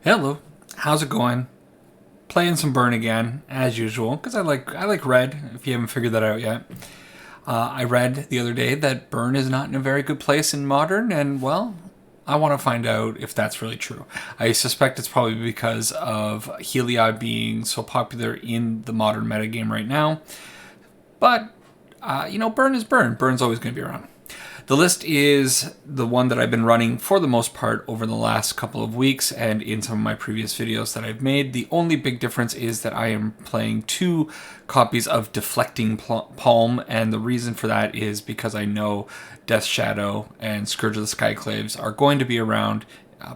Hello, how's it going? Playing some Burn again, as usual, because I like red. If you haven't figured that out yet, I read the other day that Burn is not in a very good place in Modern, and well, I want to find out if that's really true. I suspect it's probably because of Heliod being so popular in the Modern metagame right now. But Burn is Burn. Burn's always going to be around. The list is the one that I've been running for the most part over the last couple of weeks and in some of my previous videos that I've made. The only big difference is that I am playing 2 copies of Deflecting Palm, and the reason for that is because I know Death Shadow and Scourge of the Skyclaves are going to be around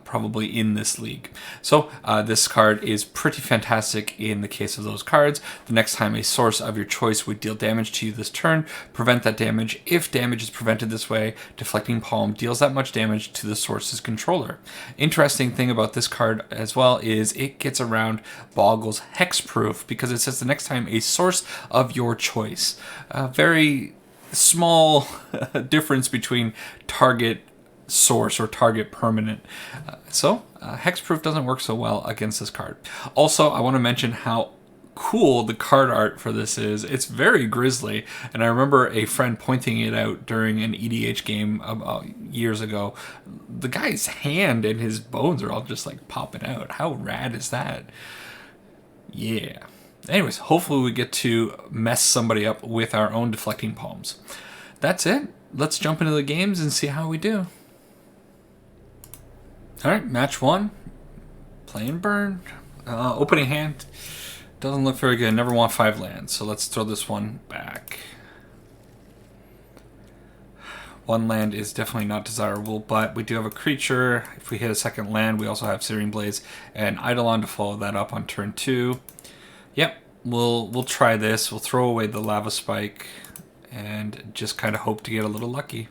probably in this league. So this card is pretty fantastic in the case of those cards. The next time a source of your choice would deal damage to you this turn, prevent that damage. If damage is prevented this way, Deflecting Palm deals that much damage to the source's controller. Interesting thing about this card as well is it gets around Boggle's Hexproof because it says the next time a source of your choice. Very small difference between target source or target permanent. So Hexproof doesn't work so well against this card. Also, I want to mention how cool the card art for this is. It's very grisly, and I remember a friend pointing it out during an EDH game years ago. The guy's hand and his bones are all just like popping out. How rad is that? Yeah. Anyways, hopefully we get to mess somebody up with our own Deflecting Palms. That's it. Let's jump into the games and see how we do. Alright, match 1. Playing Burn. Opening hand. Doesn't look very good. Never want 5 lands. So let's throw this one back. 1 land is definitely not desirable, but we do have a creature. If we hit a second land, we also have Searing Blaze and Eidolon to follow that up on turn 2. Yep, we'll try this. We'll throw away the Lava Spike and just kind of hope to get a little lucky.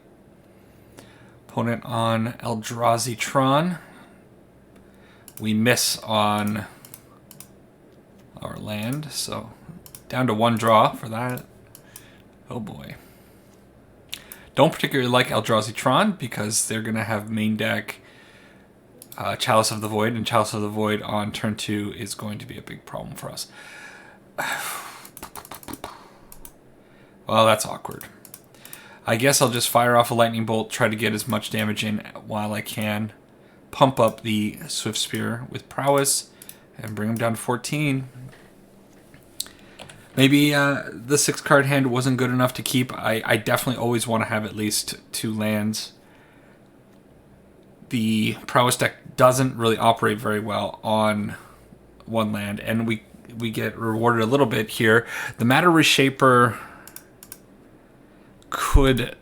Opponent on Eldrazi Tron. We miss on our land, so down to 1 draw for that. Oh boy. Don't particularly like Eldrazi Tron because they're going to have main deck Chalice of the Void, and Chalice of the Void on turn 2 is going to be a big problem for us. Well, that's awkward. I guess I'll just fire off a lightning bolt, try to get as much damage in while I can. Pump up the Swift Spear with prowess and bring him down to 14. Maybe the 6-card hand wasn't good enough to keep. I definitely always want to have at least 2 lands. The prowess deck doesn't really operate very well on 1 land, and we get rewarded a little bit here. The Matter Reshaper could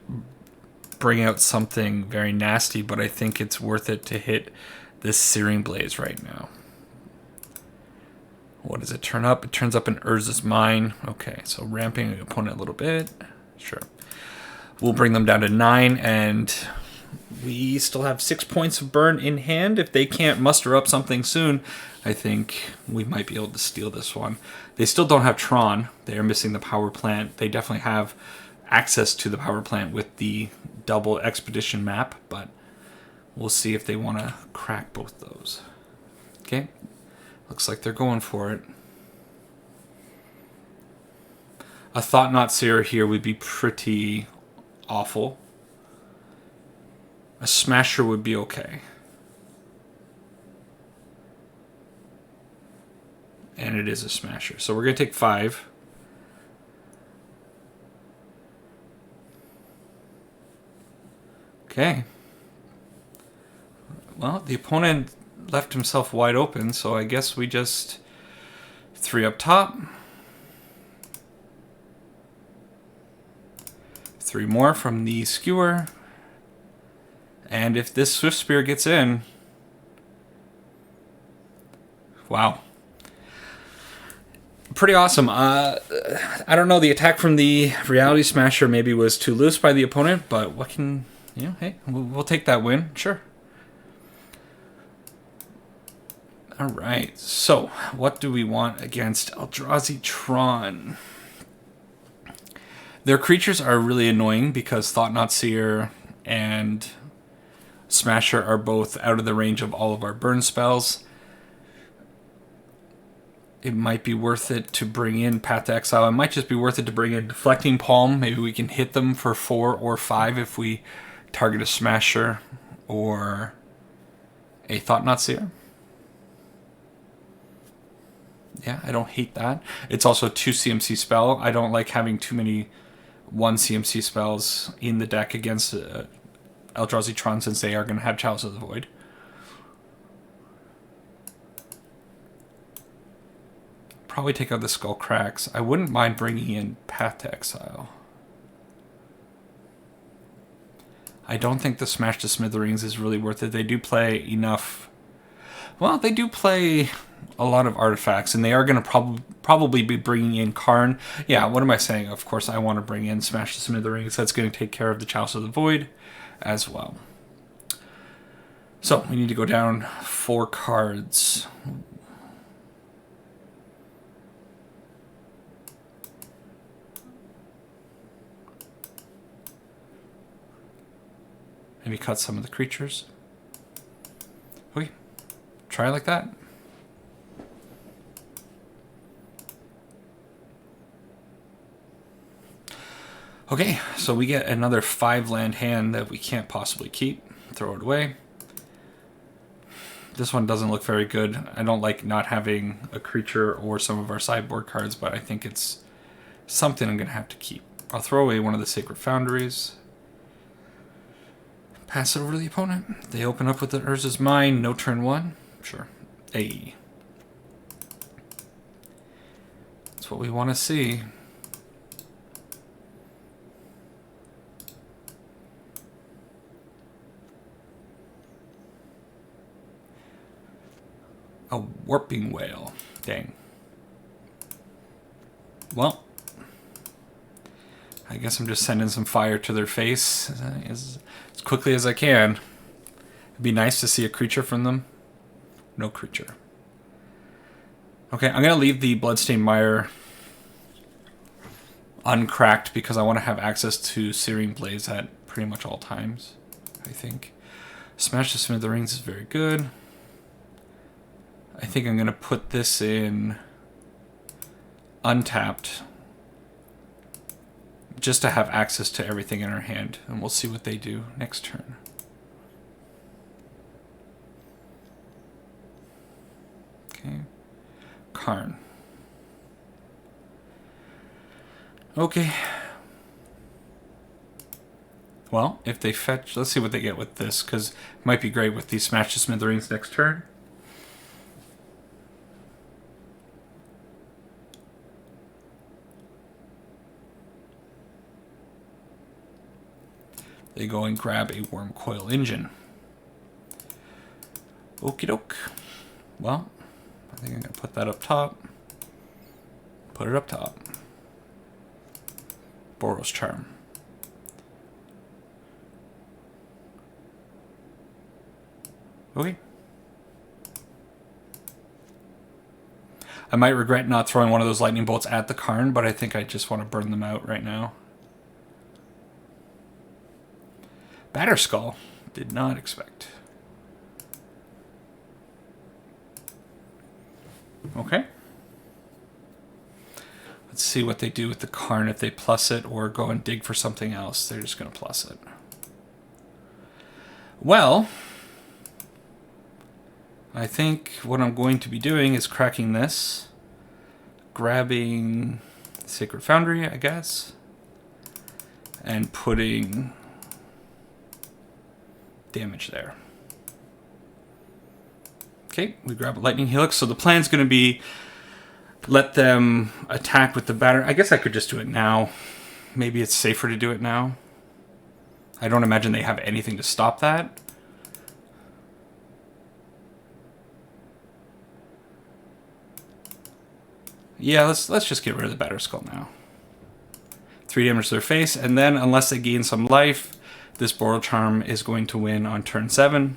bring out something very nasty, but I think it's worth it to hit this Searing Blaze right now. What does it turn up? It turns up an Urza's Mine. Okay, so ramping the opponent a little bit. Sure. We'll bring them down to 9, and we still have 6 points of burn in hand. If they can't muster up something soon, I think we might be able to steal this one. They still don't have Tron. They are missing the power plant. They definitely have access to the power plant with the double expedition map, but we'll see if they want to crack both those. Okay, looks like they're going for it. A Thought-Knot Seer here would be pretty awful. A Smasher would be okay. And it is a Smasher. So we're going to take 5. Okay. Well, the opponent left himself wide open, so I guess we just 3 up top. 3 more from the Skewer. And if this Swift Spear gets in... Wow. Pretty awesome. I don't know, the attack from the Reality Smasher maybe was too loose by the opponent, but what can... hey, we'll take that win. Sure. All right. So, what do we want against Eldrazi Tron? Their creatures are really annoying because Thought-Knot Seer and Smasher are both out of the range of all of our burn spells. it might be worth it to bring in Path to Exile. It might just be worth it to bring in Deflecting Palm. Maybe we can hit them for 4 or 5 if we target a Smasher or a Thought-Knot Seer. Yeah, I don't hate that. It's also 2 CMC spell. I don't like having too many 1 CMC spells in the deck against Eldrazi Tron, since they are going to have Chalice of the Void. Probably take out the Skull Cracks. I wouldn't mind bringing in Path to Exile. I don't think the Smash to Smithereens is really worth it. They do play enough. Well, they do play a lot of artifacts, and they are going to probably be bringing in Karn. Yeah, what am I saying? Of course, I want to bring in Smash to Smithereens. That's going to take care of the Chalice of the Void as well. So we need to go down 4 cards. Maybe cut some of the creatures. Okay, try like that. Okay, so we get another 5-land hand that we can't possibly keep. Throw it away. This one doesn't look very good. I don't like not having a creature or some of our sideboard cards, but I think it's something I'm going to have to keep. I'll throw away one of the Sacred Foundries. Pass it over to the opponent. They open up with the Urza's Mine. No turn 1. Sure. Hey. That's what we want to see. A Warping Whale. Dang. Well, I guess I'm just sending some fire to their face as quickly as I can. It'd be nice to see a creature from them. No creature. Okay, I'm going to leave the Bloodstained Mire uncracked because I want to have access to Searing Blaze at pretty much all times, I think. Smash to Smithereens is very good. I think I'm going to put this in untapped just to have access to everything in our hand, and we'll see what they do next turn. Okay. Karn. Okay. Well, if they fetch, let's see what they get with this, because it might be great with these Smash to Smithereens next turn. They go and grab a Worm Coil Engine. Okie doke. Well, I think I'm going to put that up top. Put it up top. Boros Charm. Okay. I might regret not throwing one of those lightning bolts at the Karn, but I think I just want to burn them out right now. Batterskull. Did not expect. Okay. Let's see what they do with the Karn, if they plus it or go and dig for something else. They're just going to plus it. Well, I think what I'm going to be doing is cracking this, grabbing Sacred Foundry, I guess, and putting damage there. Okay, we grab a Lightning Helix. So the plan's going to be let them attack with the batter. I guess I could just do it now. Maybe it's safer to do it now. I don't imagine they have anything to stop that. Yeah, let's just get rid of the Batterskull now. 3 damage to their face, and then unless they gain some life, this Boros Charm is going to win on turn 7.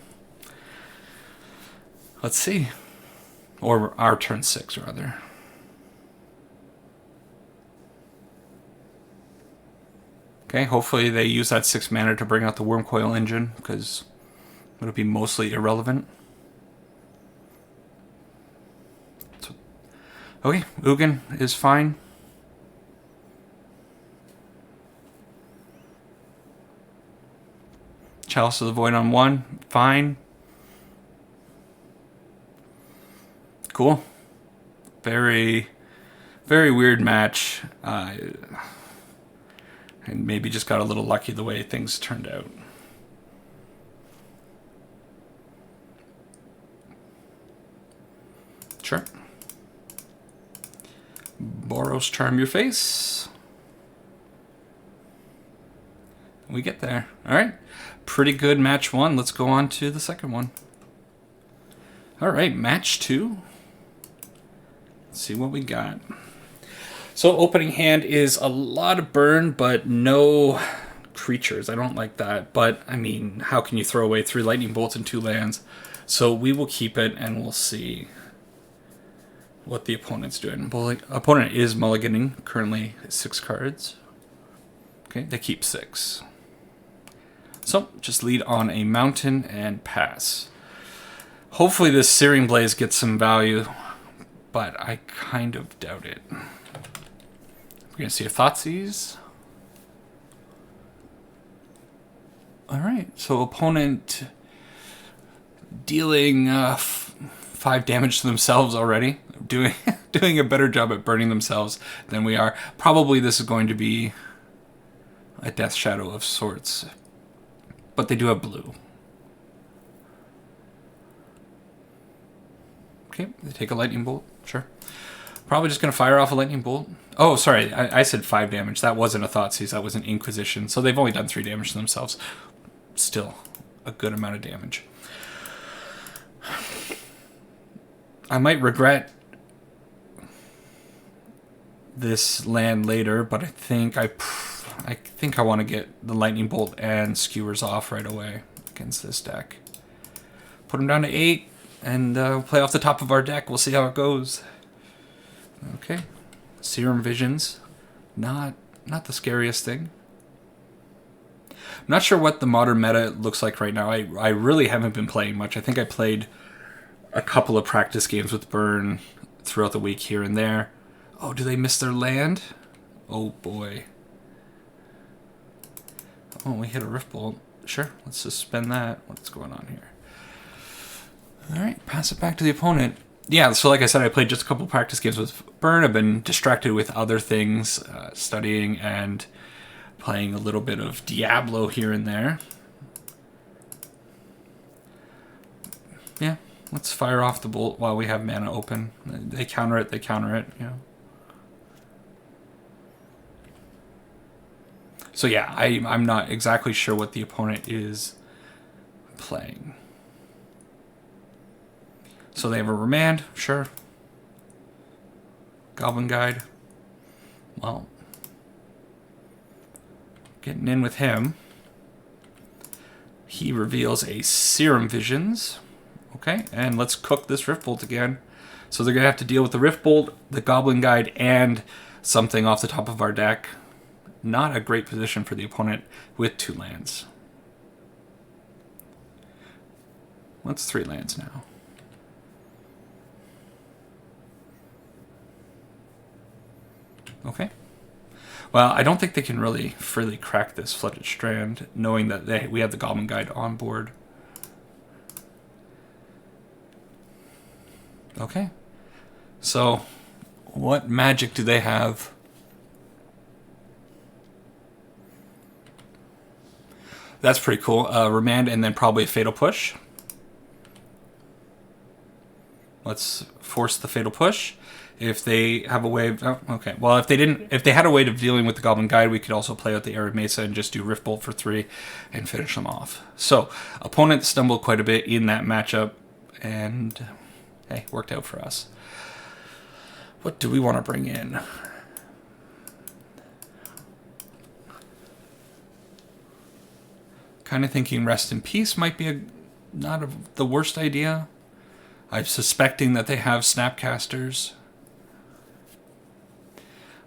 Let's see. Or our turn 6, rather. Okay, hopefully they use that 6 mana to bring out the Worm Coil Engine, because it'll be mostly irrelevant. Okay, Ugin is fine. Chalice of the Void on 1, fine. Cool. Very, very weird match. And maybe just got a little lucky the way things turned out. Sure. Boros Charm Your Face. We get there. All right. Pretty good match 1. Let's go on to the second one. All right, match 2. Let's see what we got. So opening hand is a lot of burn, but no creatures. I don't like that. But, I mean, how can you throw away 3 lightning bolts and 2 lands? So we will keep it, and we'll see what the opponent's doing. Opponent is mulliganing, currently 6 cards. Okay, they keep 6. So, just lead on a mountain and pass. Hopefully this Searing Blaze gets some value, but I kind of doubt it. We're going to see a Thoughtseize. Alright, so opponent dealing 5 damage to themselves already. Doing a better job at burning themselves than we are. Probably this is going to be a Death Shadow of sorts. But they do have blue. Okay, they take a lightning bolt. Sure. Probably just going to fire off a lightning bolt. Oh, sorry. I said 5 damage. That wasn't a Thoughtseize. That was an Inquisition. So they've only done 3 damage to themselves. Still a good amount of damage. I might regret this land later, but I think I want to get the lightning bolt and skewers off right away against this deck. Put them down to 8 and play off the top of our deck. We'll see how it goes. Okay, Serum Visions, not the scariest thing. I'm not sure what the modern meta looks like right now. I really haven't been playing much. I think I played a couple of practice games with Burn throughout the week here and there. Oh, do they miss their land? Oh boy. Oh, we hit a Rift Bolt. Sure, let's suspend that. What's going on here? Alright, pass it back to the opponent. Yeah, so like I said, I played just a couple practice games with Burn. I've been distracted with other things, studying and playing a little bit of Diablo here and there. Yeah, let's fire off the bolt while we have mana open. They counter it, you know. So yeah, I'm not exactly sure what the opponent is playing. So they have a Remand, sure. Goblin Guide. Well, getting in with him. He reveals a Serum Visions. Okay, and let's cook this Rift Bolt again. So they're going to have to deal with the Rift Bolt, the Goblin Guide, and something off the top of our deck. Not a great position for the opponent with 2 lands. What's 3 lands now? Okay. Well, I don't think they can really freely crack this Flooded Strand, knowing that we have the Goblin Guide on board. Okay. So, what magic do they have? That's pretty cool. Remand and then probably a Fatal Push. Let's force the Fatal Push. If they have a way of... Oh, okay. Well, if they had a way of dealing with the Goblin Guide, we could also play out the Arid Mesa and just do Rift Bolt for 3 and finish them off. So, opponent stumbled quite a bit in that matchup, and hey, worked out for us. What do we want to bring in? Kind of thinking Rest in Peace might be not the worst idea. I'm suspecting that they have Snapcasters.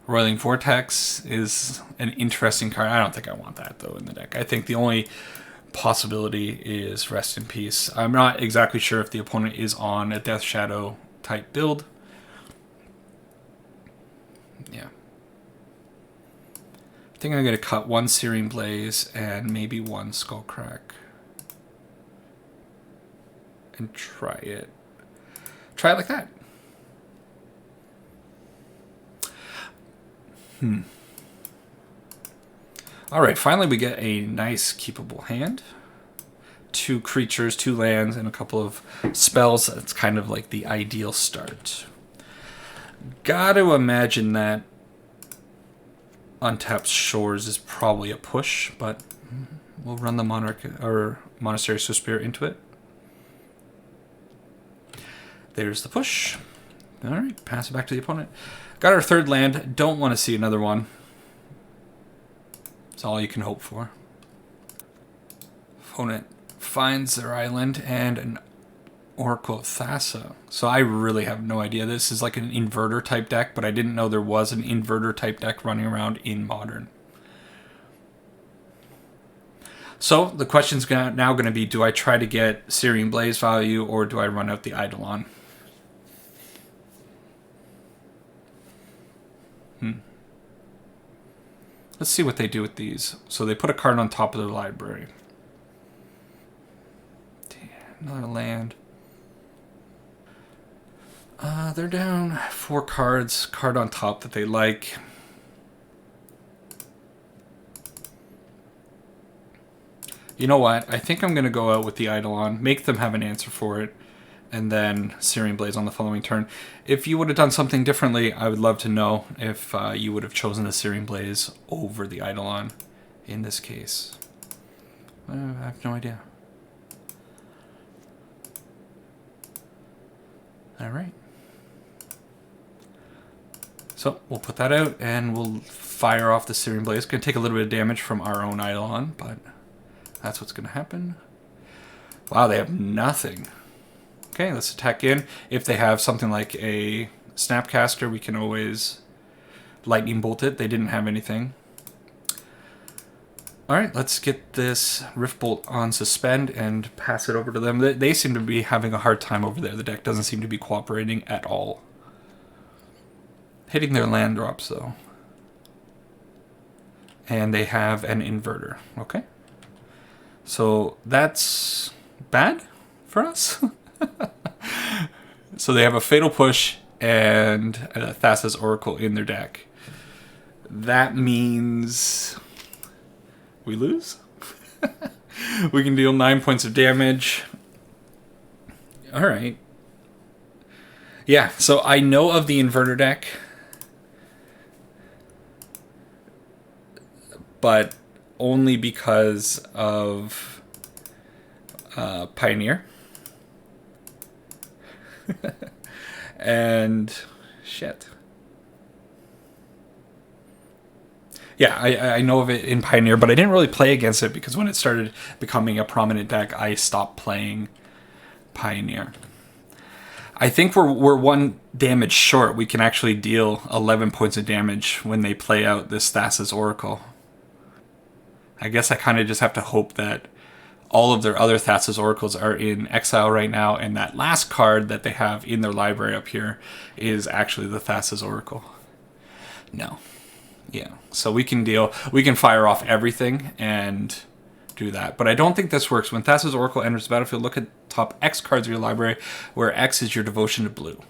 Roiling Vortex is an interesting card. I don't think I want that, though, in the deck. I think the only possibility is Rest in Peace. I'm not exactly sure if the opponent is on a Death Shadow type build. Yeah. I think I'm going to cut one Searing Blaze and maybe one Skullcrack. And try it. Try it like that. Alright, finally we get a nice keepable hand. 2 creatures, 2 lands, and a couple of spells. That's kind of like the ideal start. Gotta imagine that Untapped Shores is probably a push, but we'll run the Monarch or Monastery Swiftspear into it. There's the push. Alright, pass it back to the opponent. Got our 3rd land. Don't want to see another one. It's all you can hope for. Opponent finds their island and an Oracle of Thassa. So I really have no idea. This is like an Inverter type deck, but I didn't know there was an Inverter type deck running around in Modern. So the question's now going to be, do I try to get Searing Blaze value or do I run out the Eidolon? Let's see what they do with these. So they put a card on top of their library. Damn, another land. They're down 4 cards. Card on top that they like. You know what? I think I'm going to go out with the Eidolon. Make them have an answer for it. And then Searing Blaze on the following turn. If you would have done something differently, I would love to know if you would have chosen the Searing Blaze over the Eidolon in this case. I have no idea. Alright. So we'll put that out and we'll fire off the Searing Blaze. It's going to take a little bit of damage from our own Eidolon, but that's what's going to happen. Wow, they have nothing. Okay, let's attack in. If they have something like a Snapcaster, we can always Lightning Bolt it. They didn't have anything. Alright, let's get this Rift Bolt on suspend and pass it over to them. They seem to be having a hard time over there. The deck doesn't seem to be cooperating at all. Hitting their land drops, though. And they have an Inverter. Okay. So that's bad for us. So they have a Fatal Push and Thassa's Oracle in their deck. That means we lose. We can deal 9 points of damage. Alright. Yeah, so I know of the Inverter deck, but only because of Pioneer. And shit. Yeah, I know of it in Pioneer, but I didn't really play against it because when it started becoming a prominent deck, I stopped playing Pioneer. I think we're 1 damage short. We can actually deal 11 points of damage when they play out this Thassa's Oracle. I guess I kind of just have to hope that all of their other Thassa's Oracles are in exile right now, and that last card that they have in their library up here is actually the Thassa's Oracle. No. Yeah. So we can fire off everything and do that. But I don't think this works. When Thassa's Oracle enters the battlefield, look at top X cards of your library, where X is your devotion to blue.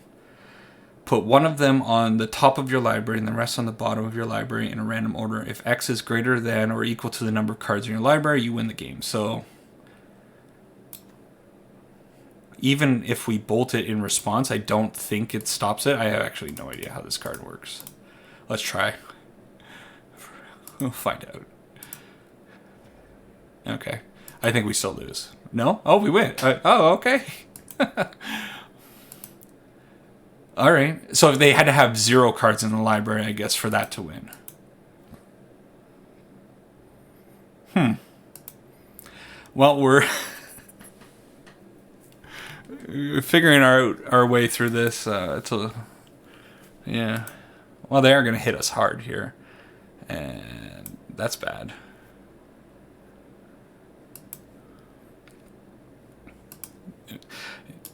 Put one of them on the top of your library and the rest on the bottom of your library in a random order. If X is greater than or equal to the number of cards in your library, you win the game. So even if we bolt it in response, I don't think it stops it. I have actually no idea how this card works. Let's try. We'll find out. Okay. I think we still lose. No? Oh, we win. Oh, okay. Alright. So they had to have 0 cards in the library, I guess, for that to win. Well, we're figuring our way through this. Yeah. Well, they are going to hit us hard here. And that's bad.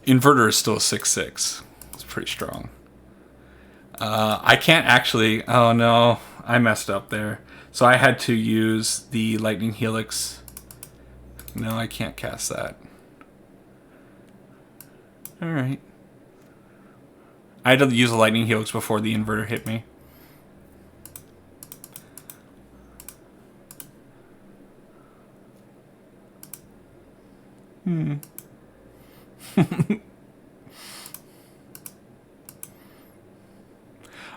Inverter is still a 6/6. It's pretty strong. I can't actually... Oh, no. I messed up there. So I had to use the Lightning Helix. No, I can't cast that. Alright. I had to use the Lightning Helix before the Inverter hit me.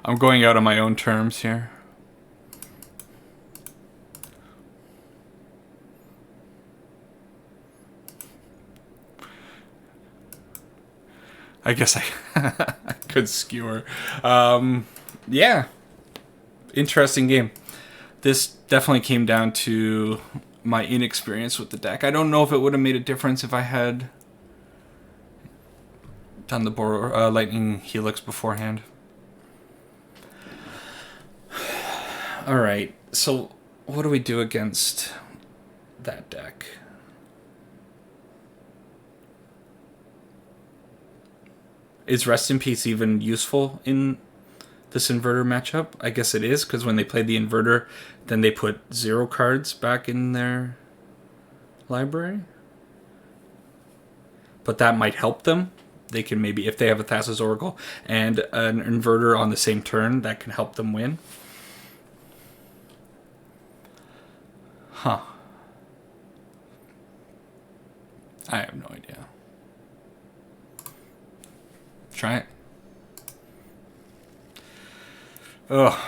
I'm going out on my own terms here. I guess I could skewer. Yeah. Interesting game. This definitely came down to my inexperience with the deck. I don't know if it would have made a difference if I had done the Lightning Helix beforehand. Alright, so what do we do against that deck? Is Rest in Peace even useful in this Inverter matchup? I guess it is, because when they played the Inverter, then they put 0 cards back in their library. But that might help them. They can maybe, if they have a Thassa's Oracle and an Inverter on the same turn, that can help them win. Huh. I have no idea. Try it. Ugh.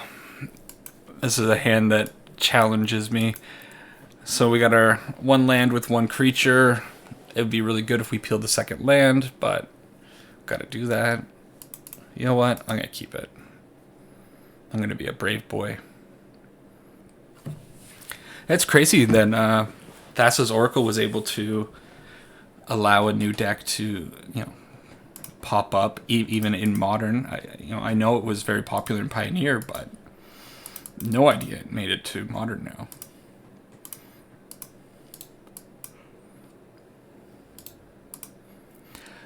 This is a hand that challenges me. So we got our 1 land with 1 creature. It would be really good if we peeled the second land, but gotta do that. You know what? I'm gonna keep it. I'm gonna be a brave boy. It's crazy that Thassa's Oracle was able to allow a new deck to, pop up even in Modern. I know it was very popular in Pioneer, but no idea it made it to Modern now.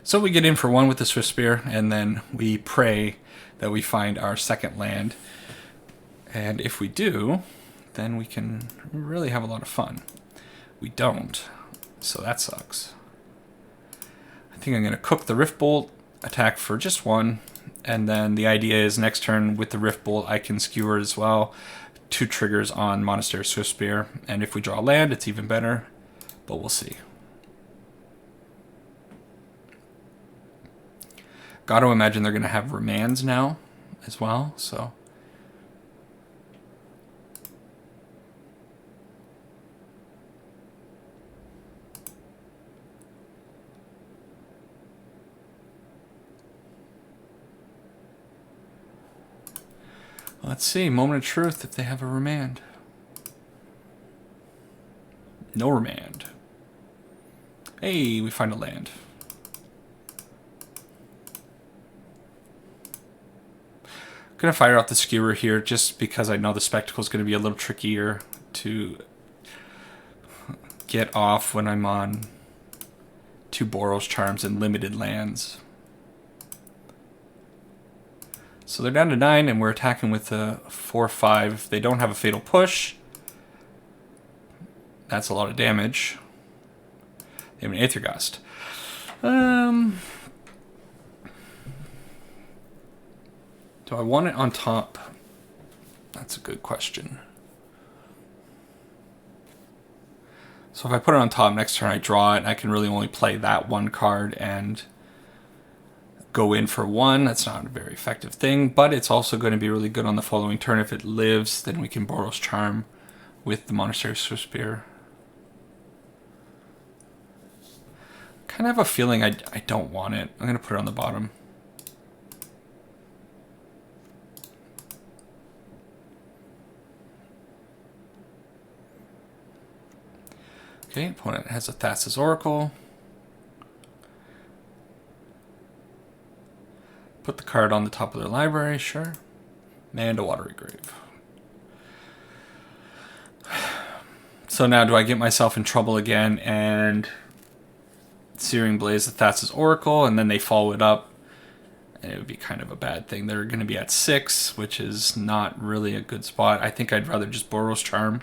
So we get in for 1 with the Swift Spear, and then we pray that we find our second land. And if we do, then we can really have a lot of fun. We don't, so that sucks. I think I'm going to cook the Rift Bolt, attack for just 1, and then the idea is next turn with the Rift Bolt I can skewer as well. 2 triggers on Monastery Swift Spear, and if we draw land it's even better, but we'll see. Got to imagine they're going to have remands now as well, so... Let's see, Moment of Truth, if they have a remand. No remand. Hey, we find a land. Gonna fire out the Skewer here just because I know the Spectacle is going to be a little trickier to get off when I'm on 2 Boros Charms and limited lands. So they're down to 9, and we're attacking with a 4/5. They don't have a Fatal Push. That's a lot of damage. They have an Aether Gust. Do I want it on top? That's a good question. So if I put it on top, next turn I draw it, I can really only play that 1 card and go in for 1. That's not a very effective thing, but it's also going to be really good on the following turn. If it lives, then we can Boros Charm with the Monastery Swift Spear. Kind of have a feeling I don't want it. I'm going to put it on the bottom. Okay, opponent has a Thassa's Oracle. Put the card on the top of their library, sure. And a Watery Grave. So now do I get myself in trouble again and Searing Blaze the Thassa's Oracle, and then they follow it up And it would be kind of a bad thing. They're going to be at 6, which is not really a good spot. I think I'd rather just Boros Charm,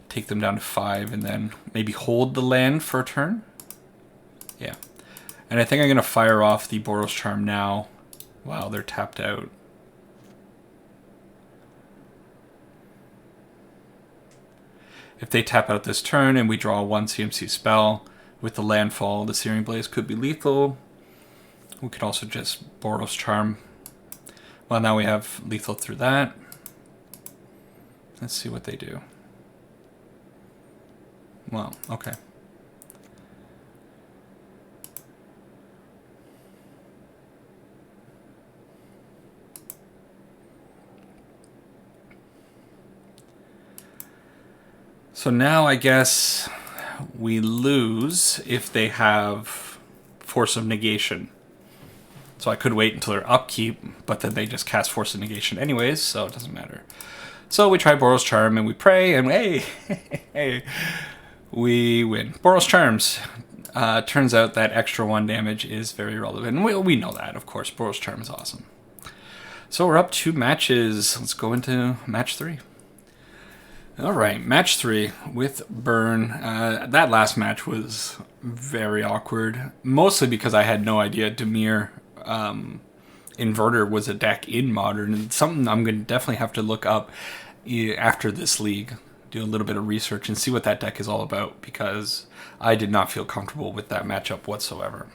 take them down to 5, and then maybe hold the land for a turn. Yeah. And I think I'm going to fire off the Boros Charm now while they're tapped out. If they tap out this turn and we draw 1 CMC spell with the landfall, the Searing Blaze could be lethal. We could also just Boros Charm. Well, now we have lethal through that. Let's see what they do. Well, okay. So now I guess we lose if they have Force of Negation. So I could wait until their upkeep, but then they just cast Force of Negation anyways, so it doesn't matter. So we try Boros Charm and we pray, and hey, hey, we win. Boros Charms. Turns out that extra 1 damage is very relevant. And we know that, of course. Boros Charm is awesome. So we're up 2 matches. Let's go into match 3. All right, match 3 with Burn. That last match was very awkward, mostly because I had no idea Dimir Inverter was a deck in Modern. It's something I'm going to definitely have to look up after this league, do a little bit of research and see what that deck is all about, because I did not feel comfortable with that matchup whatsoever.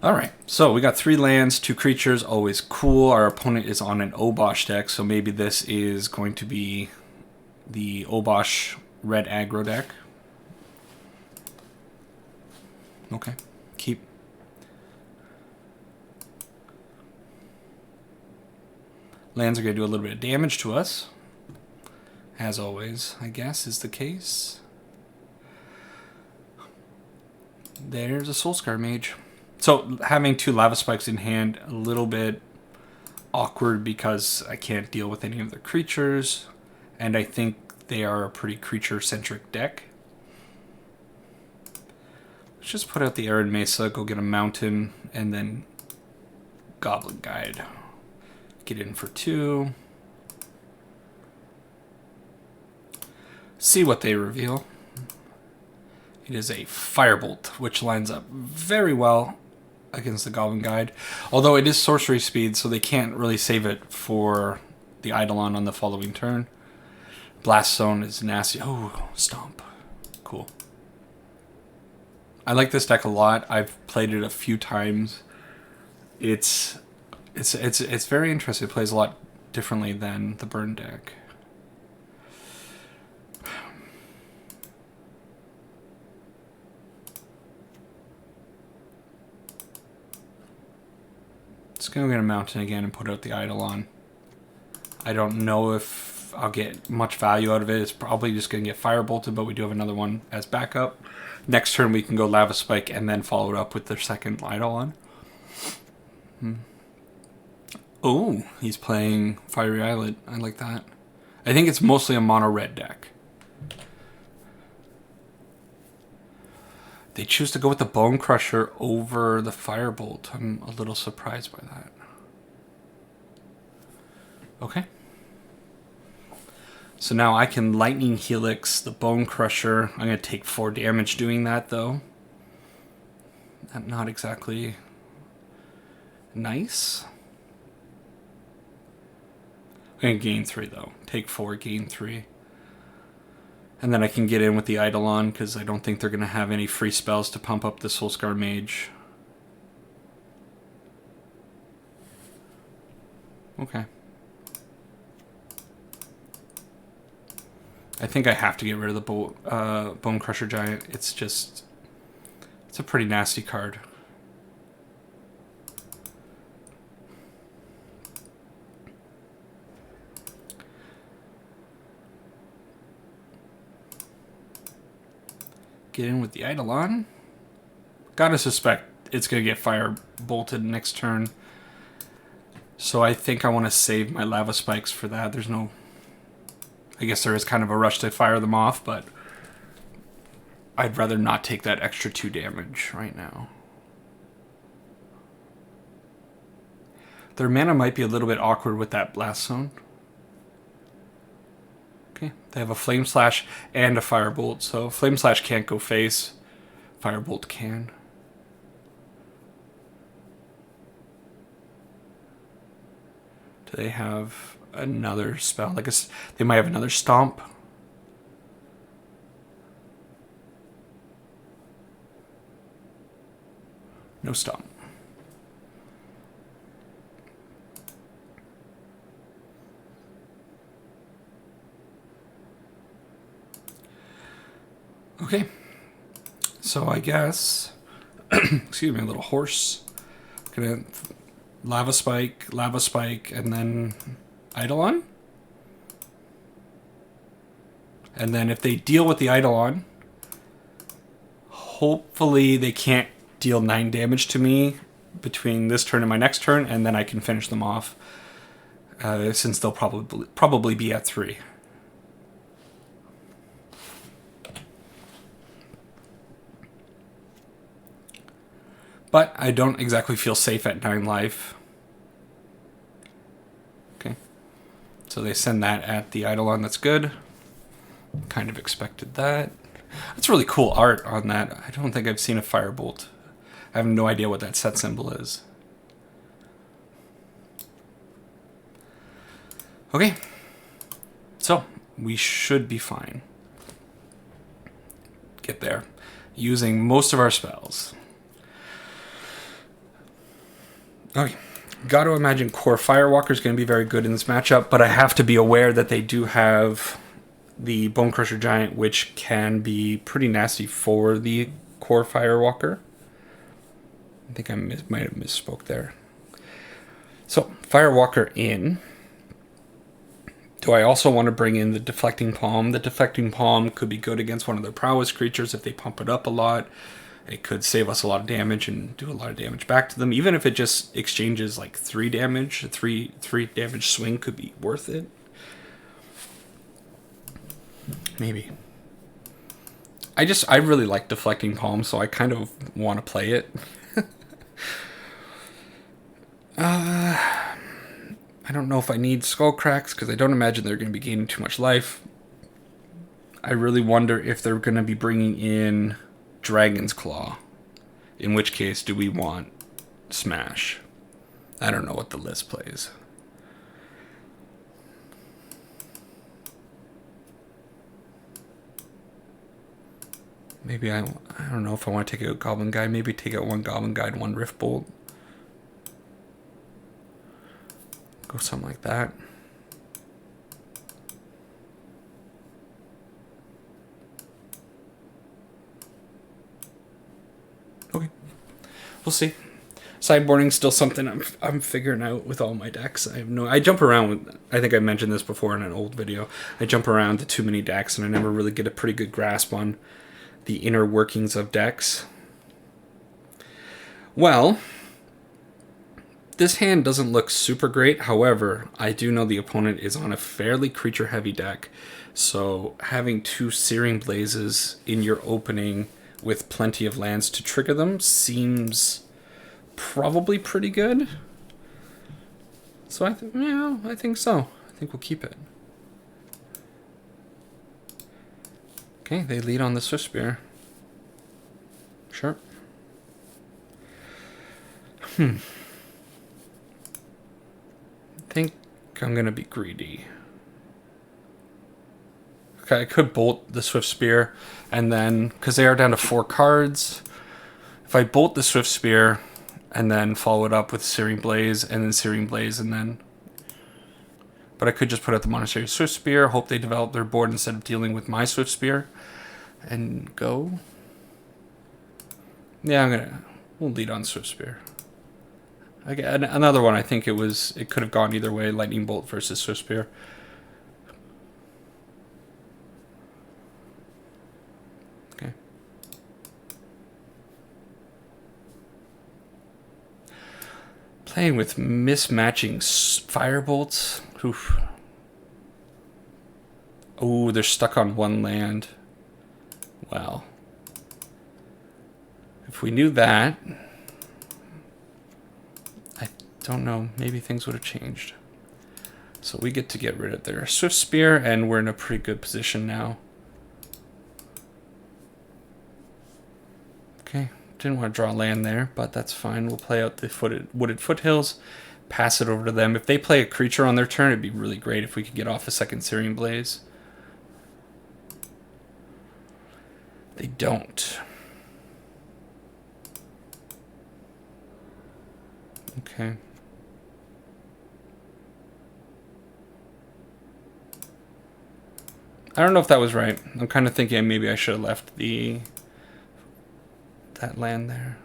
All right, so we got 3 lands, 2 creatures, always cool. Our opponent is on an Obosh deck, so maybe this is going to be the Obosh Red aggro deck. Okay, keep. Lands are going to do a little bit of damage to us. As always, I guess, is the case. There's a Soulscar Mage. So having 2 Lava Spikes in hand, a little bit awkward because I can't deal with any of the creatures. And I think they are a pretty creature-centric deck. Let's just put out the Arid Mesa, go get a Mountain, and then Goblin Guide. Get in for 2. See what they reveal. It is a Firebolt, which lines up very well against the Goblin Guide. Although it is sorcery speed, so they can't really save it for the Eidolon on the following turn. Blast Zone is nasty. Oh, Stomp. Cool. I like this deck a lot. I've played it a few times. It's very interesting. It plays a lot differently than the Burn deck. Let's go get a Mountain again and put out the Eidolon. I don't know if I'll get much value out of it. It's probably just going to get Firebolted, but we do have another one as backup. Next turn we can go Lava Spike and then follow it up with the second Eidolon. Oh, he's playing Fiery Islet. I like that. I think it's mostly a mono red deck. They choose to go with the Bone Crusher over the Firebolt. I'm a little surprised by that. Okay. So now I can Lightning Helix the Bone Crusher. I'm going to take 4 damage doing that, though. Not exactly nice. I'm going to gain 3, though. Take 4, gain 3. And then I can get in with the Eidolon, because I don't think they're going to have any free spells to pump up the Soulscar Mage. Okay. I think I have to get rid of the Bone Crusher Giant. It's a pretty nasty card. Get in with the Eidolon. Gotta suspect it's gonna get fire bolted next turn. So I think I want to save my Lava Spikes for that. There's no... I guess there is kind of a rush to fire them off, but I'd rather not take that extra 2 damage right now. Their mana might be a little bit awkward with that Blast Zone. Okay, they have a Flame Slash and a Firebolt, so Flame Slash can't go face. Firebolt can. Do they have another spell? Like they might have another Stomp. No Stomp. Okay, so I guess, excuse me, a little horse. Gonna Lava Spike, and then Eidolon. And then if they deal with the Eidolon, hopefully they can't deal 9 damage to me between this turn and my next turn, and then I can finish them off, since they'll probably be at 3. But I don't exactly feel safe at 9 life. Okay. So they send that at the Eidolon. That's good. Kind of expected that. That's really cool art on that. I don't think I've seen a Firebolt. I have no idea what that set symbol is. Okay. So, we should be fine. Get there. Using most of our spells. Okay, got to imagine Core Firewalker is going to be very good in this matchup, but I have to be aware that they do have the Bone Crusher Giant, which can be pretty nasty for the Core Firewalker. I think I might have misspoke there. So, Firewalker in. Do I also want to bring in the Deflecting Palm? The Deflecting Palm could be good against one of their prowess creatures if they pump it up a lot. It could save us a lot of damage and do a lot of damage back to them. Even if it just exchanges like 3 damage, a 3 damage swing could be worth it. Maybe. I really like Deflecting Palm, so I kind of want to play it. I don't know if I need Skull Cracks, because I don't imagine they're going to be gaining too much life. I really wonder if they're going to be bringing in Dragon's Claw. In which case, do we want Smash? I don't know what the list plays. Maybe I don't know if I want to take out Goblin Guide. Maybe take out 1 Goblin Guide, 1 Rift Bolt. Go something like that. Okay, we'll see. Sideboarding's still something I'm figuring out with all my decks. I jump around with, I think I mentioned this before in an old video. I jump around to too many decks and I never really get a pretty good grasp on the inner workings of decks. Well, this hand doesn't look super great. However, I do know the opponent is on a fairly creature-heavy deck. So having 2 Searing Blazes in your opening with plenty of lands to trigger them seems probably pretty good. So I think so. I think we'll keep it. Okay, they lead on the Swift Spear. Sure. I think I'm going to be greedy. Okay, I could bolt the Swift Spear, and then, because they are down to 4 cards, if I bolt the Swift Spear, and then follow it up with Searing Blaze, and then Searing Blaze, and then... But I could just put out the Monastery Swift Spear, hope they develop their board instead of dealing with my Swift Spear, and go. Yeah, we'll lead on Swift Spear. Again, another one, I think it could have gone either way, Lightning Bolt versus Swift Spear. Okay. Playing with mismatching Firebolts. Oof. Oh, they're stuck on 1 land. Wow. If we knew that... I Don't know. Maybe things would have changed. So we get to get rid of their Swift Spear, and we're in a pretty good position now. Okay, didn't want to draw land there, but that's fine. We'll play out the Wooded Foothills, pass it over to them. If they play a creature on their turn, it'd be really great if we could get off a second Searing Blaze. They don't. Okay. I don't know if that was right. I'm kind of thinking maybe I should have left that land there.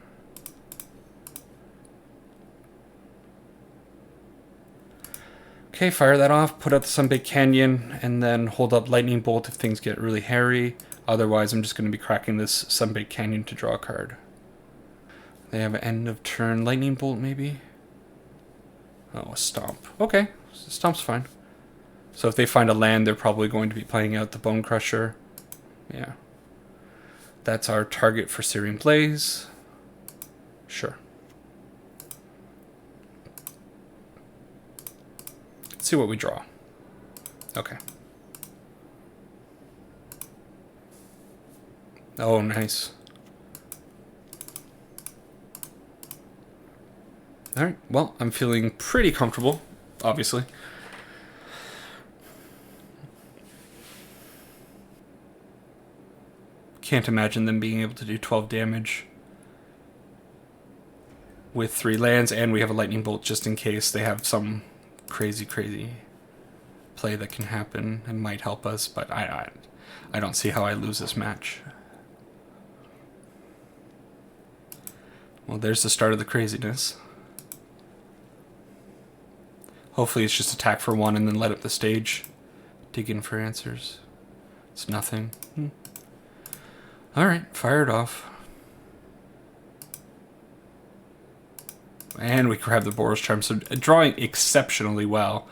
Okay, fire that off, put out the Sunbaked Canyon, and then hold up Lightning Bolt if things get really hairy. Otherwise, I'm just going to be cracking this Sunbaked Canyon to draw a card. They have an end of turn Lightning Bolt, maybe? Oh, a Stomp. Okay, Stomp's fine. So if they find a land, they're probably going to be playing out the Bone Crusher. Yeah. That's our target for Searing Blaze. Sure. Let's see what we draw. Okay. Oh, nice. Alright, well, I'm feeling pretty comfortable, obviously. Can't imagine them being able to do 12 damage with 3 lands, and we have a Lightning Bolt just in case they have some crazy play that can happen and might help us, but I don't see how I lose this match. Well, there's the start of the craziness. Hopefully it's just attack for 1 and then light up the stage. Dig in for answers. It's nothing. Alright, fire it off. And we grab the Boros Charm, so drawing exceptionally well.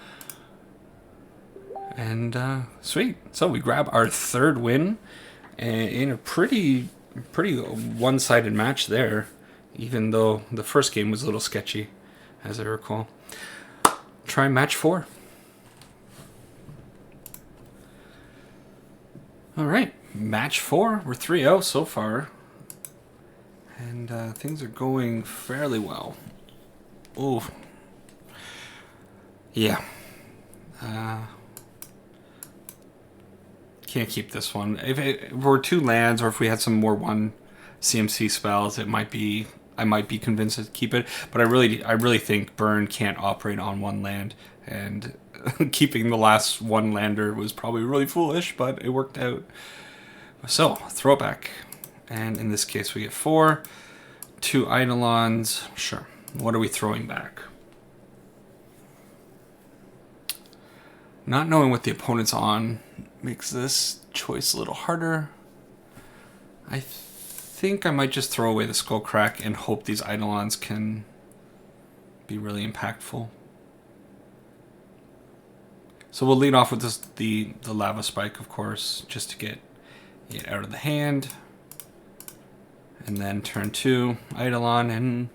And sweet. So we grab our 3rd win in a pretty one-sided match there, even though the first game was a little sketchy, as I recall. Try match 4. Alright, match 4. We're 3-0 so far. And things are going fairly well. Ooh. Yeah. Can't keep this one. If it were 2 lands, or if we had some more 1 CMC spells, I might be convinced to keep it. But I really think Burn can't operate on 1 land, and keeping the last 1 lander was probably really foolish, but it worked out. So throw it back, and in this case we get 4, 2 Eidolons. Sure. What are we throwing back? Not knowing what the opponent's on makes this choice a little harder. I think I might just throw away the Skullcrack and hope these Eidolons can be really impactful. So we'll lead off with this, the Lava Spike, of course, just to get it out of the hand. And then turn 2, Eidolon, and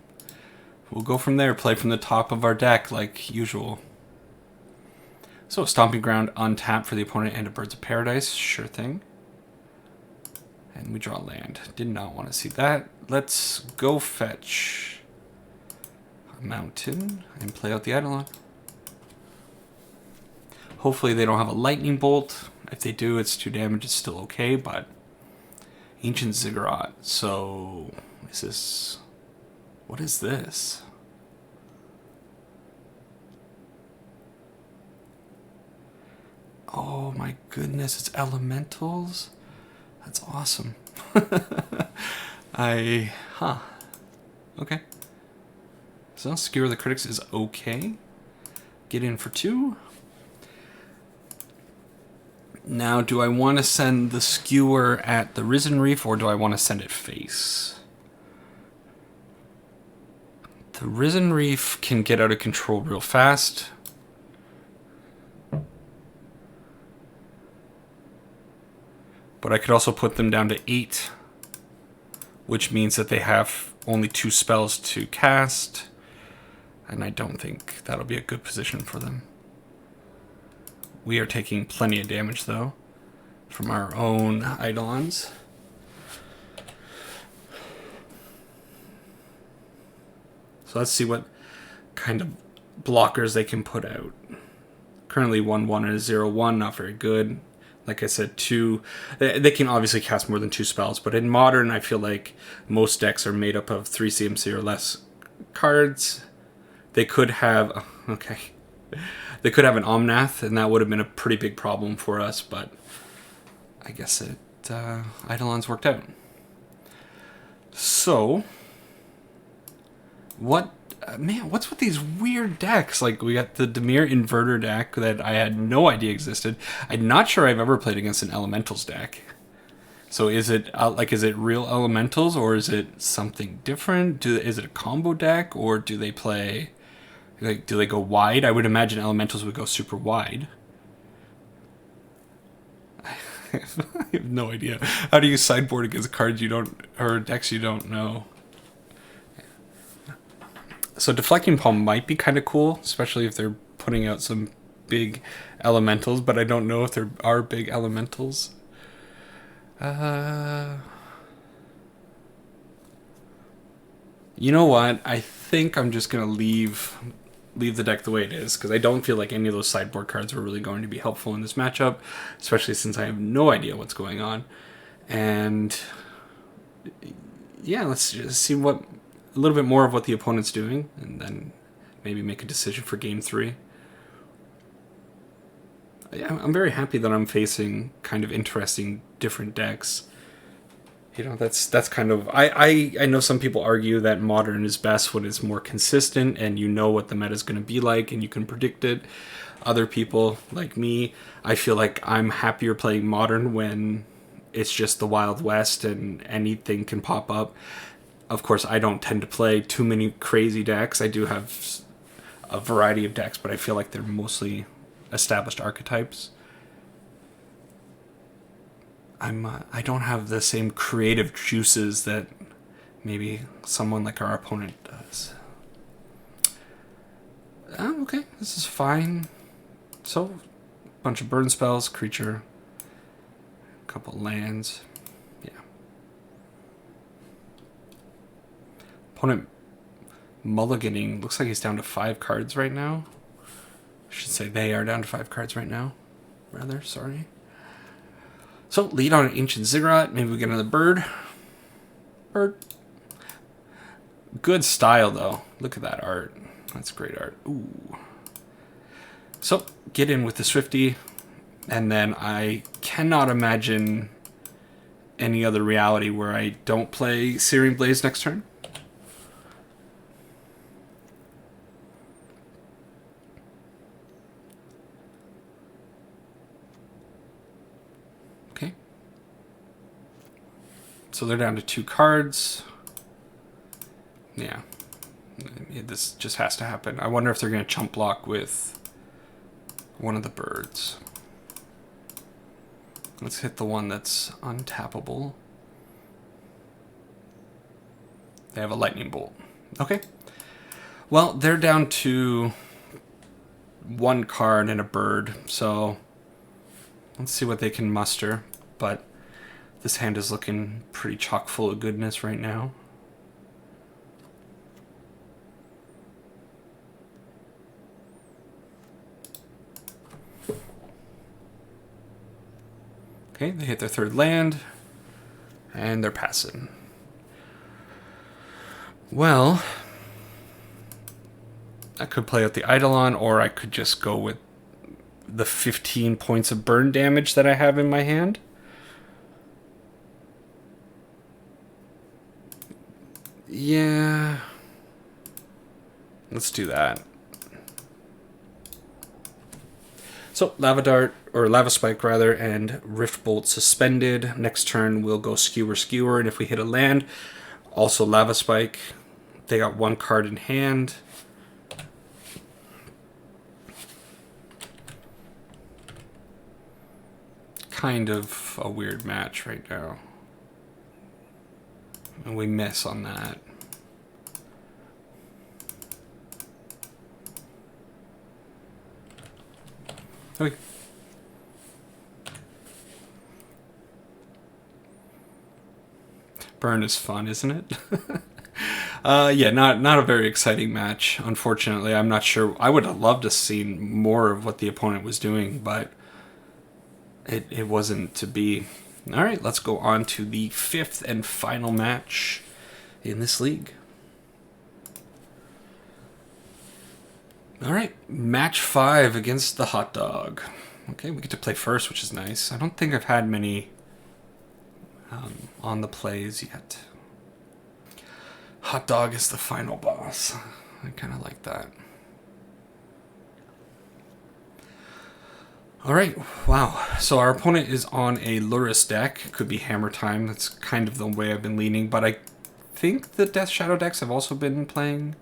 we'll go from there, play from the top of our deck like usual. So Stomping Ground untapped for the opponent and a Birds of Paradise, sure thing. And we draw land. Did not want to see that. Let's go fetch a mountain and play out the Eidolon. Hopefully they don't have a Lightning Bolt. If they do, it's 2 damage, it's still okay, but Ancient Ziggurat. So is this... what is this? Oh my goodness, it's elementals? That's awesome. Okay. So Skewer the Critics is okay. Get in for 2. Now, do I want to send the Skewer at the Risen Reef, or do I want to send it face? The Risen Reef can get out of control real fast. But I could also put them down to 8, which means that they have only 2 spells to cast. And I don't think that'll be a good position for them. We are taking plenty of damage, though, from our own Eidolons. So let's see what kind of blockers they can put out. Currently 1/1 and a 0/1, not very good. Like I said, they can obviously cast more than 2 spells, but in Modern, I feel like most decks are made up of 3 CMC or less cards. They could have, okay, they could have an Omnath, and that would have been a pretty big problem for us, but I guess Eidolons worked out. So, what's with these weird decks? Like, we got the Dimir Inverter deck that I had no idea existed. I'm not sure I've ever played against an Elementals deck. So is it real Elementals, or is it something different? Is it a combo deck, or do they play, like, do they go wide? I would imagine Elementals would go super wide. I have no idea. How do you sideboard against cards you don't, or decks you don't know? So Deflecting Palm might be kind of cool, especially if they're putting out some big elementals, but I don't know if there are big elementals. You know what? I think I'm just going to leave the deck the way it is, because I don't feel like any of those sideboard cards are really going to be helpful in this matchup, especially since I have no idea what's going on. And yeah, let's just see a little bit more of what the opponent's doing, and then maybe make a decision for game 3. Yeah, I'm very happy that I'm facing kind of interesting different decks. You know, that's kind of, I know some people argue that Modern is best when it's more consistent and you know what the meta is going to be like and you can predict it. Other people, like me, I feel like I'm happier playing Modern when it's just the Wild West and anything can pop up. Of course, I don't tend to play too many crazy decks. I do have a variety of decks, but I feel like they're mostly established archetypes. I don't have the same creative juices that maybe someone like our opponent does. Okay, this is fine. So, bunch of burn spells, creature, a couple lands. Yeah. Opponent mulliganing. Looks like he's down to 5 cards right now. I should say they are down to 5 cards right now. Rather, sorry. So, lead on an Ancient Ziggurat. Maybe we get another bird. Bird. Good style, though. Look at that art. That's great art. Ooh. So, get in with the Swifty. And then I cannot imagine any other reality where I don't play Searing Blaze next turn. Okay. So they're down to 2 cards. Yeah. This just has to happen. I wonder if they're going to chump block with one of the birds. Let's hit the one that's untappable. They have a lightning bolt. Okay. Well, they're down to 1 card and a bird, so let's see what they can muster. But this hand is looking pretty chock full of goodness right now. Okay, they hit their 3rd land, and they're passing. Well, I could play out the Eidolon, or I could just go with the 15 points of burn damage that I have in my hand. Yeah, let's do that. So, Lava Dart, or Lava Spike rather, and Rift Bolt suspended. Next turn we'll go Skewer Skewer, and if we hit a land, also Lava Spike. They got 1 card in hand. Kind of a weird match right now. And we miss on that. Okay. Burn is fun, isn't it? Yeah, not a very exciting match, unfortunately. I'm not sure. I would have loved to see more of what the opponent was doing, but it wasn't to be. All right, let's go on to the 5th and final match in this league. All right, match 5 against the hot dog. Okay, we get to play first, which is nice. I don't think I've had many on the plays yet. Hot dog is the final boss. I kind of like that. All right, wow. So our opponent is on a Lurrus deck. Could be Hammer Time. That's kind of the way I've been leaning. But I think the Death Shadow decks have also been playing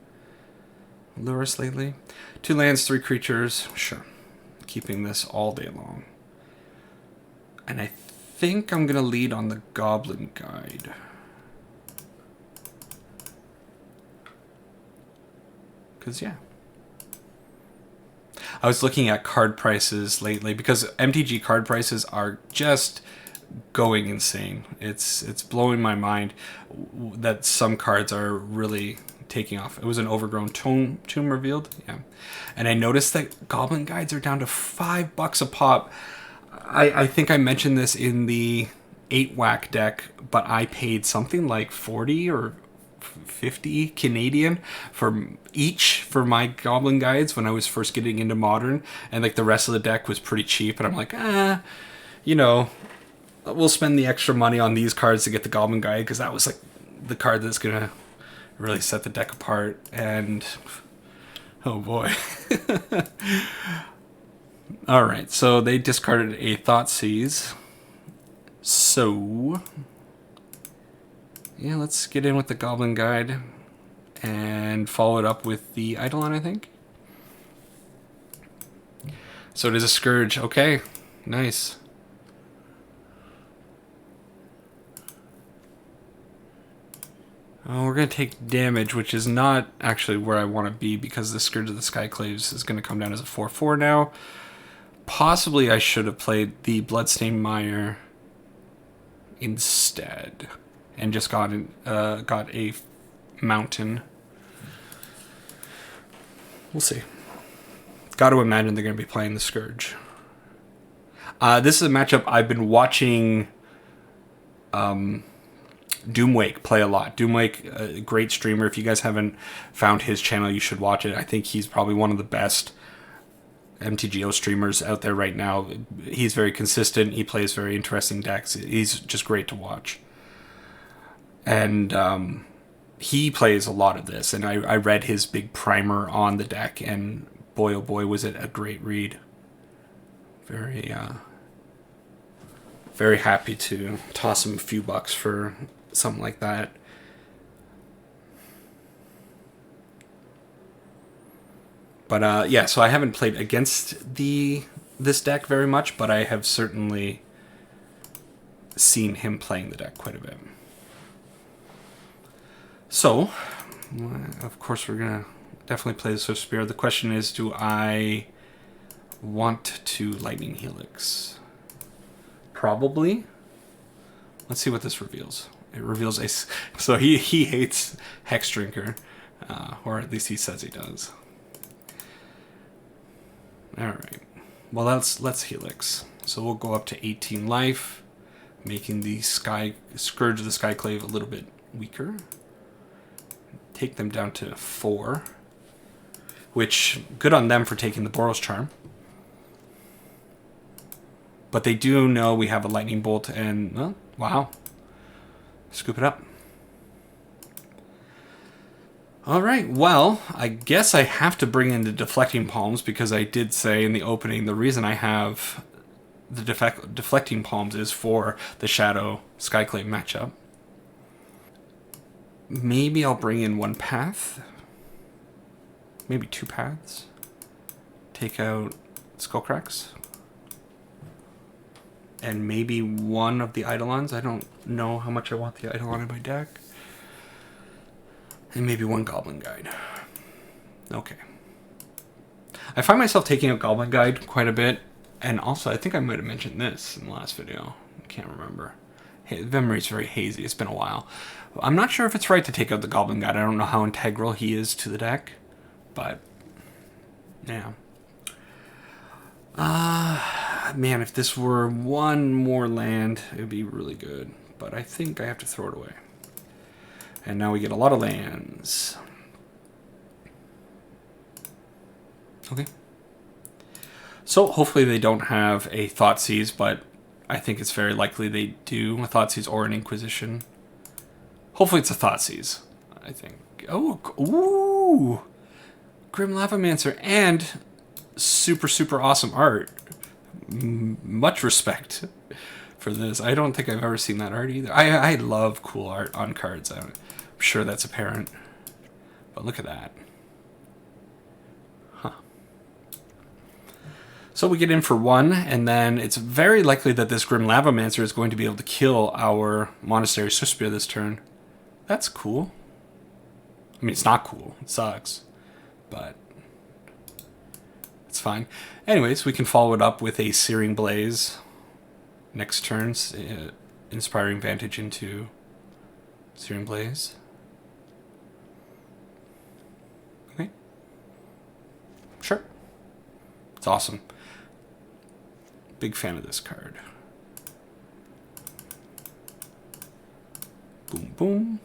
Lurrus lately. 2 lands, 3 creatures. Sure. Keeping this all day long. And I think I'm going to lead on the Goblin Guide. Because, yeah. I was looking at card prices lately because MTG card prices are just going insane. It's blowing my mind that some cards are really taking off. It was an overgrown tomb revealed, yeah. And I noticed that Goblin Guides are down to $5 a pop. I think I mentioned this in the 8-whack deck, but I paid something like 40 or 50 Canadian for each for my Goblin Guides when I was first getting into Modern, and like the rest of the deck was pretty cheap, and I'm like, you know, we'll spend the extra money on these cards to get the Goblin Guide, because that was like the card that's gonna really set the deck apart. And oh boy. All right, so they discarded a Thoughtseize. So yeah, let's get in with the Goblin Guide and follow it up with the Eidolon, I think. So it is a Scourge. Okay, nice. Oh, we're going to take damage, which is not actually where I want to be because the Scourge of the Skyclaves is going to come down as a 4/4 now. Possibly I should have played the Bloodstained Mire instead and just got a mountain. We'll see. Got to imagine they're going to be playing the Scourge. This is a matchup I've been watching Doomwake play a lot. Doomwake, a great streamer. If you guys haven't found his channel, you should watch it. I think he's probably one of the best MTGO streamers out there right now. He's very consistent. He plays very interesting decks. He's just great to watch. And he plays a lot of this. And I read his big primer on the deck, and boy, oh boy, was it a great read. Very, very happy to toss him a few bucks for something like that. But yeah, so I haven't played against this deck very much, but I have certainly seen him playing the deck quite a bit. So, of course, we're going to definitely play the Swift Spear. The question is, do I want to Lightning Helix? Probably. Let's see what this reveals. It reveals a... So he hates Hex Drinker, or at least he says he does. Alright. Well, let's Helix. So we'll go up to 18 life, making the Scourge of the Skyclave a little bit weaker. Take them down to 4. Which, good on them for taking the Boros Charm. But they do know we have a Lightning Bolt and... well, wow. Scoop it up. Alright, well, I guess I have to bring in the Deflecting Palms, because I did say in the opening the reason I have the Deflecting Palms is for the Shadow Skyclave matchup. Maybe I'll bring in one path. Maybe 2 paths. Take out Skullcracks. And maybe one of the Eidolons. I don't know how much I want the Eidolon in my deck. And maybe one Goblin Guide. Okay. I find myself taking a Goblin Guide quite a bit And also, I think I might have mentioned this in the last video. I can't remember. Hey, the memory's very hazy. It's been a while. I'm not sure if it's right to take out the Goblin God. I don't know how integral he is to the deck. But, yeah. Man, if this were one more land, it would be really good. But I think I have to throw it away. And now we get a lot of lands. Okay. So hopefully they don't have a Thoughtseize, but I think it's very likely they do. A Thoughtseize or an Inquisition. Hopefully it's a Thoughtseize, I think. Oh, ooh! Grim Lavamancer and super, super awesome art. Much respect for this. I don't think I've ever seen that art either. I love cool art on cards. I'm sure that's apparent. But look at that. Huh. So we get in for one, and then it's very likely that this Grim Lavamancer is going to be able to kill our Monastery Swiftspear this turn. That's cool. I mean, it's not cool. It sucks. But it's fine. Anyways, we can follow it up with a Searing Blaze next turn's Inspiring Vantage into Searing Blaze. Okay. Sure. It's awesome. Big fan of this card. Boom, boom.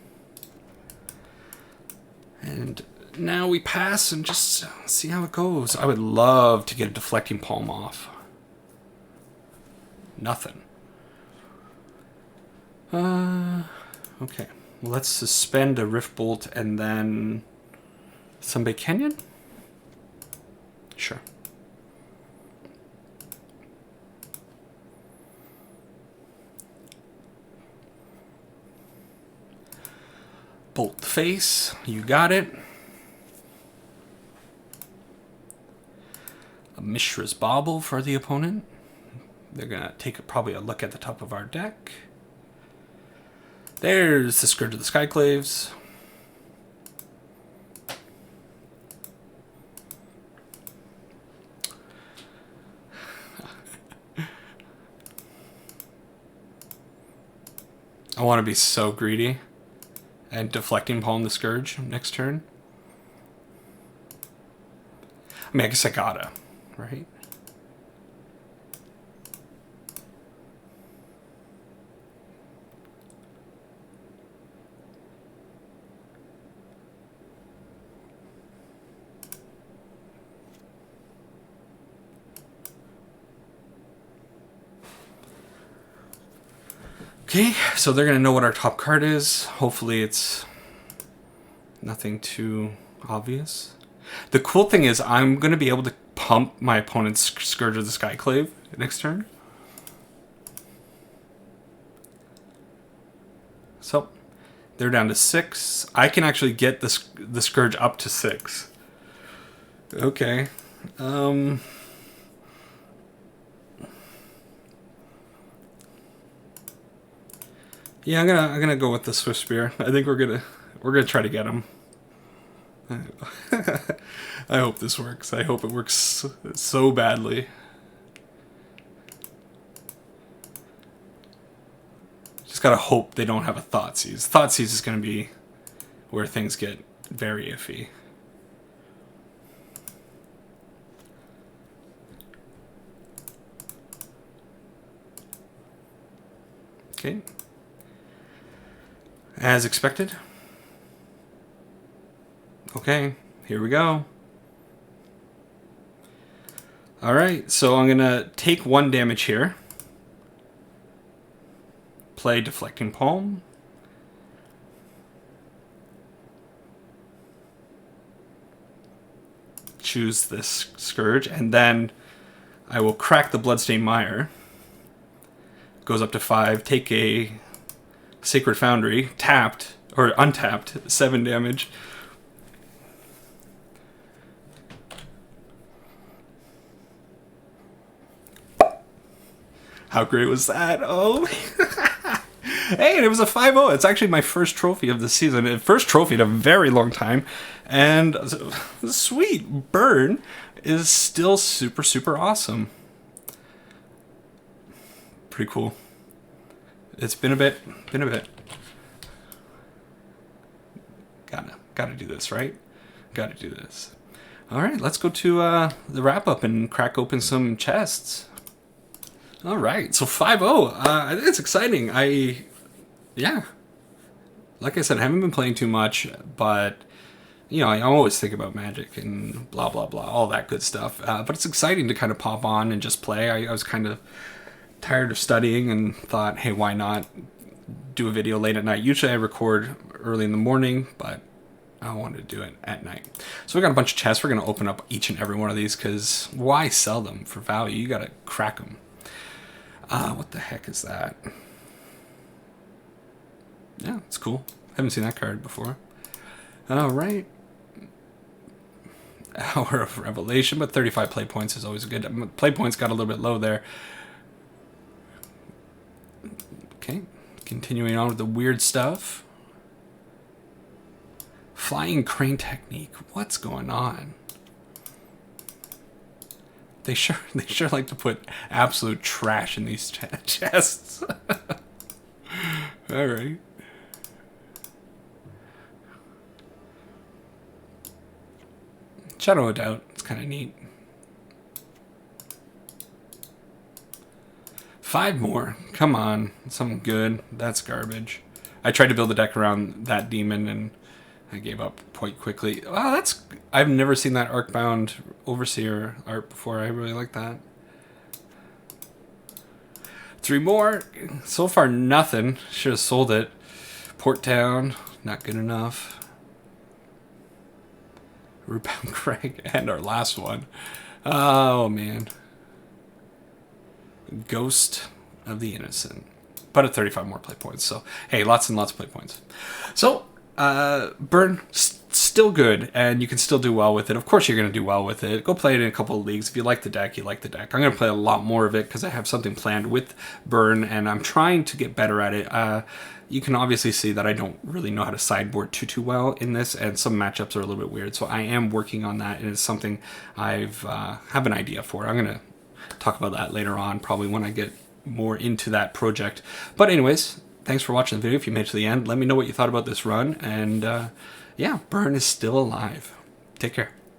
And now we pass and just see how it goes. I would love to get a Deflecting Palm off. Nothing. Okay. Well, let's suspend a Rift Bolt and then Sunbay Canyon? Sure. Bolt the face. You got it. A Mishra's Bauble for the opponent. They're going to take probably a look at the top of our deck. There's the Scourge of the Skyclaves. I want to be so greedy and Deflecting Palm the Scourge next turn. I mean, I guess I gotta, right? Okay, so they're going to know what our top card is. Hopefully it's nothing too obvious. The cool thing is I'm going to be able to pump my opponent's Scourge of the Skyclave next turn. So they're down to 6. I can actually get the Scourge up to 6. Okay. Yeah, I'm gonna go with the Swiftspear. I think we're gonna try to get him. I hope this works. I hope it works so badly. Just gotta hope they don't have a Thoughtseize. Thoughtseize is gonna be where things get very iffy. Okay. As expected. Okay, here we go. Alright, so I'm gonna take 1 damage here. Play Deflecting Palm. Choose this Scourge, and then I will crack the Bloodstained Mire. Goes up to 5, take a Sacred Foundry, tapped, or untapped, 7 damage. How great was that? Oh, hey, and it was a 5-0. It's actually my first trophy of the season. First trophy in a very long time. And sweet, Burn is still super, super awesome. Pretty cool. It's been a bit. Gotta do this, right? Gotta do this. All right, let's go to the wrap up and crack open some chests. All right, so 5-0. I think it's exciting. Yeah. Like I said, I haven't been playing too much, but you know, I always think about Magic and blah, blah, blah, all that good stuff. But it's exciting to kind of pop on and just play. I was kind of tired of studying and thought, hey, why not do a video late at night? Usually I record early in the morning, but I wanted to do it at night. So we got a bunch of chests. We're going to open up each and every one of these because why sell them for value? You got to crack them. What the heck is that? Yeah, it's cool. Haven't seen that card before. All right. Hour of Revelation, but 35 play points is always good. Play points got a little bit low there. Okay, continuing on with the weird stuff. Flying Crane Technique. What's going on? They sure like to put absolute trash in these chests. All right. Shadow of Doubt. It's kind of neat. 5 more. Come on. Something good. That's garbage. I tried to build a deck around that demon and I gave up quite quickly. Wow, that's... I've never seen that Arcbound Overseer art before. I really like that. 3 more. So far, nothing. Should have sold it. Port Town. Not good enough. Rootbound Craig. And our last one. Oh, man. Ghost of the Innocent. But at 35 more play points. So, hey, lots and lots of play points. So, Burn, still good, and you can still do well with it. Of course you're going to do well with it. Go play it in a couple of leagues. If you like the deck, you like the deck. I'm going to play a lot more of it because I have something planned with Burn, and I'm trying to get better at it. You can obviously see that I don't really know how to sideboard too well in this, and some matchups are a little bit weird. So I am working on that, and it's something I've have an idea for. I'm going to talk about that later on, probably when I get more into that project. But anyways, thanks for watching the video. If you made it to the end, let me know what you thought about this run. And yeah, Burn is still alive. Take care.